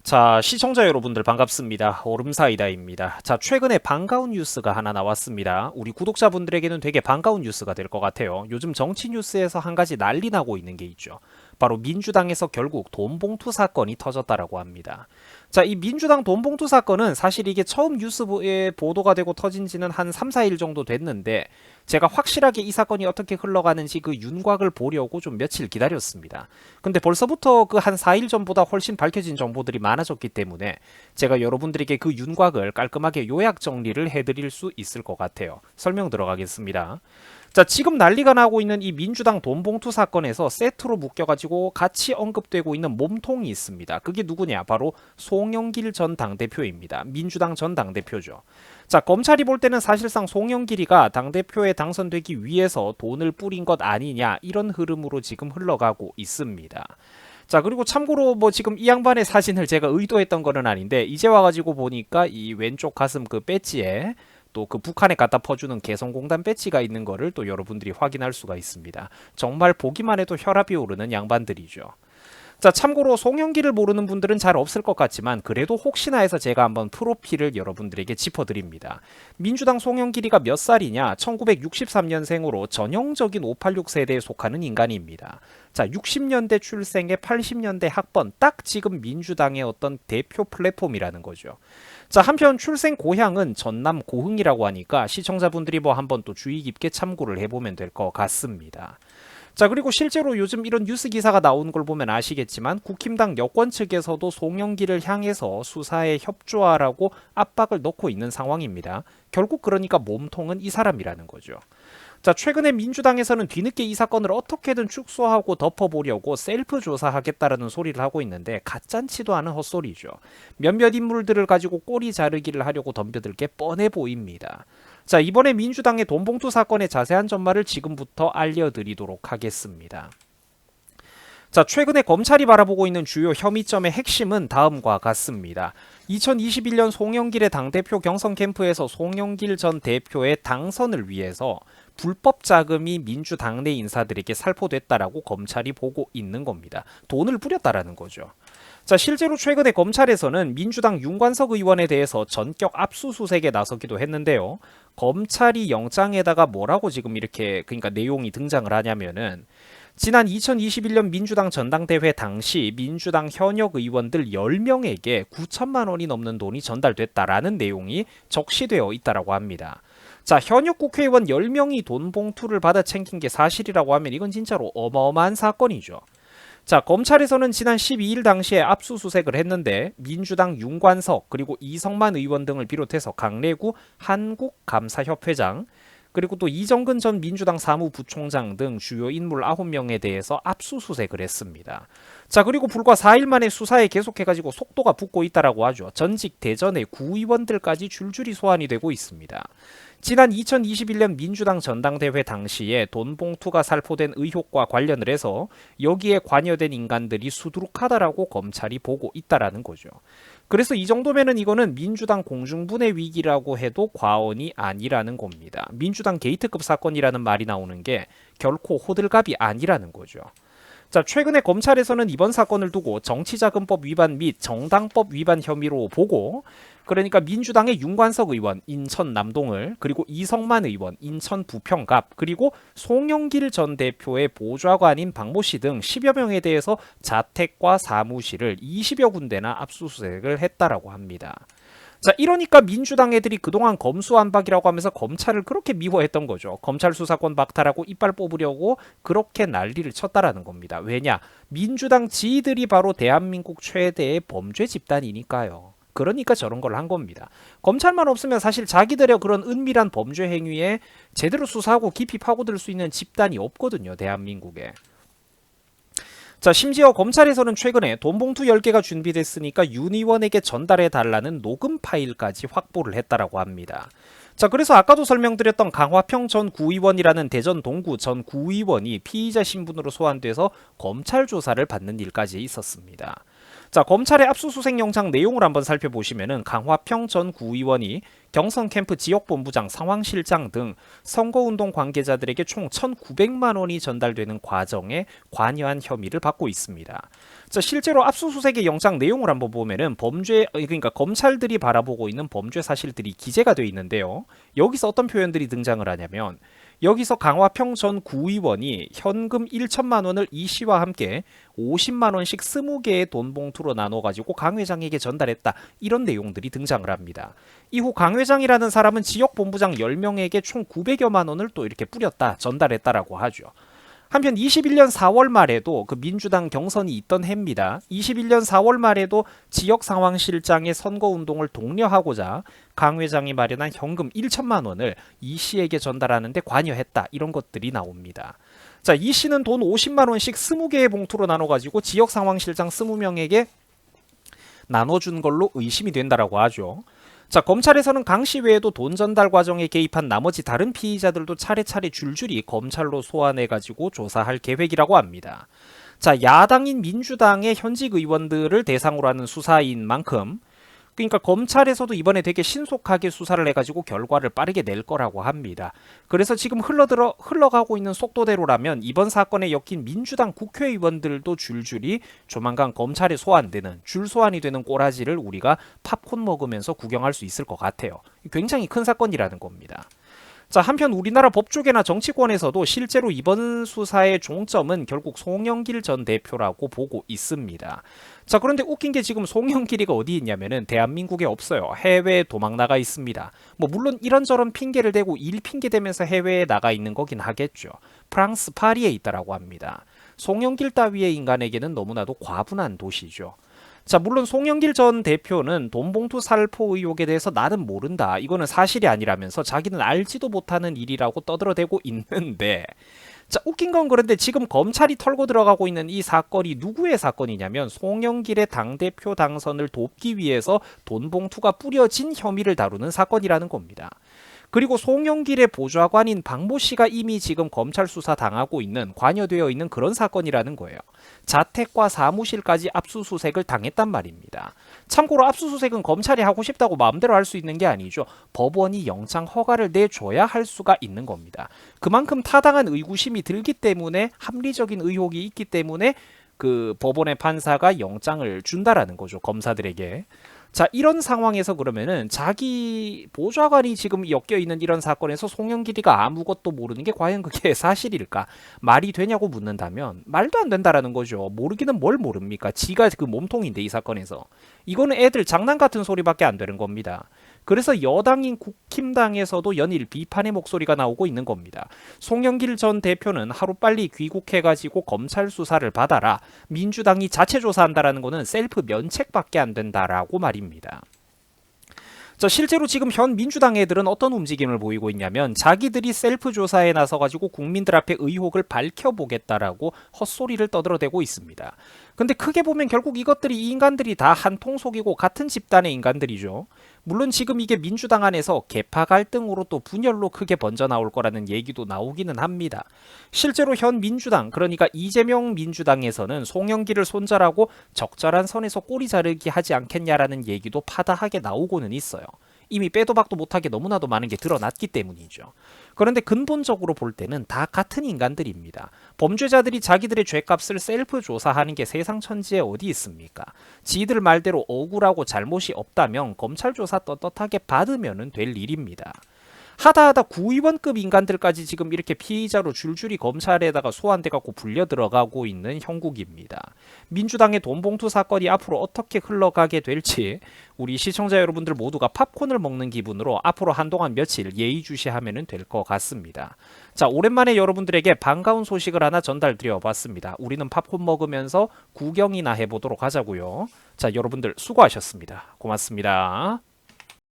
자, 시청자 여러분들 반갑습니다. 오름사이다입니다. 자, 최근에 반가운 뉴스가 하나 나왔습니다. 우리 구독자분들에게는 되게 반가운 뉴스가 될 것 같아요. 요즘 정치 뉴스에서 한 가지 난리 나고 있는 게 있죠. 바로 민주당에서 결국 돈봉투 사건이 터졌다라고 합니다. 자, 이 민주당 돈봉투 사건은 사실 이게 처음 뉴스에 보도가 되고 터진 지는 한 3, 4일 정도 됐는데 제가 확실하게 이 사건이 어떻게 흘러가는지 그 윤곽을 보려고 좀 며칠 기다렸습니다. 근데 벌써부터 그 한 4일 전보다 훨씬 밝혀진 정보들이 많아졌기 때문에 제가 여러분들에게 그 윤곽을 깔끔하게 요약 정리를 해드릴 수 있을 것 같아요. 설명 들어가겠습니다. 자, 지금 난리가 나고 있는 이 민주당 돈봉투 사건에서 세트로 묶여가지고 같이 언급되고 있는 몸통이 있습니다. 그게 누구냐? 바로 송영길 전 당대표입니다. 민주당 전 당대표죠. 자, 검찰이 볼 때는 사실상 송영길이가 당대표에 당선되기 위해서 돈을 뿌린 것 아니냐, 이런 흐름으로 지금 흘러가고 있습니다. 자, 그리고 참고로 뭐 지금 이 양반의 사진을 제가 의도했던 거는 아닌데 이제 와가지고 보니까 이 왼쪽 가슴 그 배지에 또 그 북한에 갖다 퍼주는 개성공단 배지가 있는 거를 또 여러분들이 확인할 수가 있습니다. 정말 보기만 해도 혈압이 오르는 양반들이죠. 자, 참고로 송영길을 모르는 분들은 잘 없을 것 같지만 그래도 혹시나 해서 제가 한번 프로필을 여러분들에게 짚어드립니다. 민주당 송영길이가 몇 살이냐? 1963년생으로 전형적인 586 세대에 속하는 인간입니다. 자, 60년대 출생에 80년대 학번, 딱 지금 민주당의 어떤 대표 플랫폼이라는 거죠. 자, 한편 출생 고향은 전남 고흥이라고 하니까 시청자분들이 뭐 한번 또 주의 깊게 참고를 해보면 될 것 같습니다. 자, 그리고 실제로 요즘 이런 뉴스 기사가 나오는 걸 보면 아시겠지만 국힘당 여권 측에서도 송영길을 향해서 수사에 협조하라고 압박을 넣고 있는 상황입니다. 결국 그러니까 몸통은 이 사람이라는 거죠. 자, 최근에 민주당에서는 뒤늦게 이 사건을 어떻게든 축소하고 덮어보려고 셀프 조사하겠다라는 소리를 하고 있는데 가짠치도 않은 헛소리죠. 몇몇 인물들을 가지고 꼬리 자르기를 하려고 덤벼들 게 뻔해 보입니다. 자, 이번에 민주당의 돈봉투 사건의 자세한 전말을 지금부터 알려드리도록 하겠습니다. 자, 최근에 검찰이 바라보고 있는 주요 혐의점의 핵심은 다음과 같습니다. 2021년 송영길의 당대표 경선 캠프에서 송영길 전 대표의 당선을 위해서 불법 자금이 민주당 내 인사들에게 살포됐다라고 검찰이 보고 있는 겁니다. 돈을 뿌렸다라는 거죠. 자, 실제로 최근에 검찰에서는 민주당 윤관석 의원에 대해서 전격 압수수색에 나서기도 했는데요. 검찰이 영장에다가 뭐라고 지금 이렇게 그러니까 내용이 등장을 하냐면은 지난 2021년 민주당 전당대회 당시 민주당 현역 의원들 10명에게 9천만 원이 넘는 돈이 전달됐다라는 내용이 적시되어 있다라고 합니다. 자, 현역 국회의원 10명이 돈 봉투를 받아 챙긴 게 사실이라고 하면 이건 진짜로 어마어마한 사건이죠. 자, 검찰에서는 지난 12일 당시에 압수수색을 했는데 민주당 윤관석 그리고 이성만 의원 등을 비롯해서 강래구 한국감사협회장 그리고 또 이정근 전 민주당 사무부총장 등 주요 인물 9명에 대해서 압수수색을 했습니다. 자, 그리고 불과 4일 만에 수사에 계속해가지고 속도가 붙고 있다라고 하죠. 전직 대전의 구의원들까지 줄줄이 소환이 되고 있습니다. 지난 2021년 민주당 전당대회 당시에 돈봉투가 살포된 의혹과 관련을 해서 여기에 관여된 인간들이 수두룩하다라고 검찰이 보고 있다라는 거죠. 그래서 이 정도면은 이거는 민주당 공중분해 위기라고 해도 과언이 아니라는 겁니다. 민주당 게이트급 사건이라는 말이 나오는 게 결코 호들갑이 아니라는 거죠. 자, 최근에 검찰에서는 이번 사건을 두고 정치자금법 위반 및 정당법 위반 혐의로 보고 그러니까 민주당의 윤관석 의원 인천 남동을 그리고 이성만 의원 인천 부평갑 그리고 송영길 전 대표의 보좌관인 박모 씨 등 10여 명에 대해서 자택과 사무실을 20여 군데나 압수수색을 했다라고 합니다. 자, 이러니까 민주당 애들이 그동안 검수완박이라고 하면서 검찰을 그렇게 미워했던 거죠. 검찰 수사권 박탈하고 이빨 뽑으려고 그렇게 난리를 쳤다라는 겁니다. 왜냐? 민주당 지들이 바로 대한민국 최대의 범죄 집단이니까요. 그러니까 저런 걸 한 겁니다. 검찰만 없으면 사실 자기들의 그런 은밀한 범죄 행위에 제대로 수사하고 깊이 파고들 수 있는 집단이 없거든요. 대한민국에. 자, 심지어 검찰에서는 최근에 돈봉투 10개가 준비됐으니까 윤 의원에게 전달해 달라는 녹음 파일까지 확보를 했다라고 합니다. 자, 그래서 아까도 설명드렸던 강화평 전 구의원이라는 대전 동구 전 구의원이 피의자 신분으로 소환돼서 검찰 조사를 받는 일까지 있었습니다. 자, 검찰의 압수수색 영장 내용을 한번 살펴보시면은 강화평 전 구의원이 경선 캠프 지역본부장, 상황실장 등 선거운동 관계자들에게 총 1,900만 원이 전달되는 과정에 관여한 혐의를 받고 있습니다. 자, 실제로 압수수색의 영장 내용을 한번 보면은 그러니까 검찰들이 바라보고 있는 범죄 사실들이 기재가 되어 있는데요. 여기서 어떤 표현들이 등장을 하냐면 여기서 강화평 전 구의원이 현금 1천만 원을 이 씨와 함께 50만 원씩 20개의 돈 봉투로 나눠가지고 강 회장에게 전달했다. 이런 내용들이 등장을 합니다. 이후 강 회장이라는 사람은 지역 본부장 10명에게 총 900여만 원을 또 이렇게 뿌렸다, 전달했다라고 하죠. 한편 21년 4월 말에도 그 민주당 경선이 있던 해입니다. 21년 4월 말에도 지역상황실장의 선거운동을 독려하고자 강 회장이 마련한 현금 1천만 원을 이 씨에게 전달하는데 관여했다. 이런 것들이 나옵니다. 자, 이 씨는 돈 50만 원씩 20개의 봉투로 나눠가지고 지역상황실장 20명에게 나눠준 걸로 의심이 된다라고 하죠. 자, 검찰에서는 강 씨 외에도 돈 전달 과정에 개입한 나머지 다른 피의자들도 차례차례 줄줄이 검찰로 소환해가지고 조사할 계획이라고 합니다. 자, 야당인 민주당의 현직 의원들을 대상으로 하는 수사인 만큼 그러니까 검찰에서도 이번에 되게 신속하게 수사를 해가지고 결과를 빠르게 낼 거라고 합니다. 그래서 지금 흘러가고 있는 속도대로라면 이번 사건에 엮인 민주당 국회의원들도 줄줄이 조만간 검찰에 소환되는, 줄 소환이 되는 꼬라지를 우리가 팝콘 먹으면서 구경할 수 있을 것 같아요. 굉장히 큰 사건이라는 겁니다. 자, 한편 우리나라 법조계나 정치권에서도 실제로 이번 수사의 종점은 결국 송영길 전 대표라고 보고 있습니다. 자, 그런데 웃긴 게 지금 송영길이가 어디 있냐면은 대한민국에 없어요. 해외에 도망 나가 있습니다. 뭐 물론 이런저런 핑계를 대고 일 핑계 대면서 해외에 나가 있는 거긴 하겠죠. 프랑스 파리에 있다라고 합니다. 송영길 따위의 인간에게는 너무나도 과분한 도시죠. 자, 물론 송영길 전 대표는 돈봉투 살포 의혹에 대해서 나는 모른다, 이거는 사실이 아니라면서 자기는 알지도 못하는 일이라고 떠들어대고 있는데, 자, 웃긴 건 그런데 지금 검찰이 털고 들어가고 있는 이 사건이 누구의 사건이냐면 송영길의 당대표 당선을 돕기 위해서 돈봉투가 뿌려진 혐의를 다루는 사건이라는 겁니다. 그리고 송영길의 보좌관인 박모 씨가 이미 지금 검찰 수사 당하고 있는, 관여되어 있는 그런 사건이라는 거예요. 자택과 사무실까지 압수수색을 당했단 말입니다. 참고로 압수수색은 검찰이 하고 싶다고 마음대로 할 수 있는 게 아니죠. 법원이 영장 허가를 내줘야 할 수가 있는 겁니다. 그만큼 타당한 의구심이 들기 때문에, 합리적인 의혹이 있기 때문에 그 법원의 판사가 영장을 준다라는 거죠, 검사들에게. 자, 이런 상황에서 그러면은 자기 보좌관이 지금 엮여 있는 이런 사건에서 송영길이가 아무것도 모르는 게 과연 그게 사실일까? 말이 되냐고 묻는다면 말도 안 된다라는 거죠. 모르기는 뭘 모릅니까? 지가 그 몸통인데 이 사건에서. 이거는 애들 장난 같은 소리밖에 안 되는 겁니다. 그래서 여당인 국힘당에서도 연일 비판의 목소리가 나오고 있는 겁니다. 송영길 전 대표는 하루빨리 귀국해가지고 검찰 수사를 받아라. 민주당이 자체 조사한다라는 거는 셀프 면책밖에 안 된다라고 말입니다. 자, 실제로 지금 현 민주당 애들은 어떤 움직임을 보이고 있냐면 자기들이 셀프 조사에 나서가지고 국민들 앞에 의혹을 밝혀보겠다라고 헛소리를 떠들어대고 있습니다. 근데 크게 보면 결국 이것들이, 이 인간들이 다 한 통속이고 같은 집단의 인간들이죠. 물론 지금 이게 민주당 안에서 계파 갈등으로 또 분열로 크게 번져 나올 거라는 얘기도 나오기는 합니다. 실제로 현 민주당, 그러니까 이재명 민주당에서는 송영길을 손절하고 적절한 선에서 꼬리 자르기 하지 않겠냐라는 얘기도 파다하게 나오고는 있어요. 이미 빼도 박도 못하게 너무나도 많은 게 드러났기 때문이죠. 그런데 근본적으로 볼 때는 다 같은 인간들입니다. 범죄자들이 자기들의 죄값을 셀프 조사하는 게 세상 천지에 어디 있습니까? 지들 말대로 억울하고 잘못이 없다면 검찰 조사 떳떳하게 받으면 될 일입니다. 하다하다 구의원급 인간들까지 지금 이렇게 피의자로 줄줄이 검찰에다가 소환돼갖고 불려 들어가고 있는 형국입니다. 민주당의 돈봉투 사건이 앞으로 어떻게 흘러가게 될지 우리 시청자 여러분들 모두가 팝콘을 먹는 기분으로 앞으로 한동안 며칠 예의주시하면 될 것 같습니다. 자, 오랜만에 여러분들에게 반가운 소식을 하나 전달드려봤습니다. 우리는 팝콘 먹으면서 구경이나 해보도록 하자고요. 자, 여러분들 수고하셨습니다. 고맙습니다.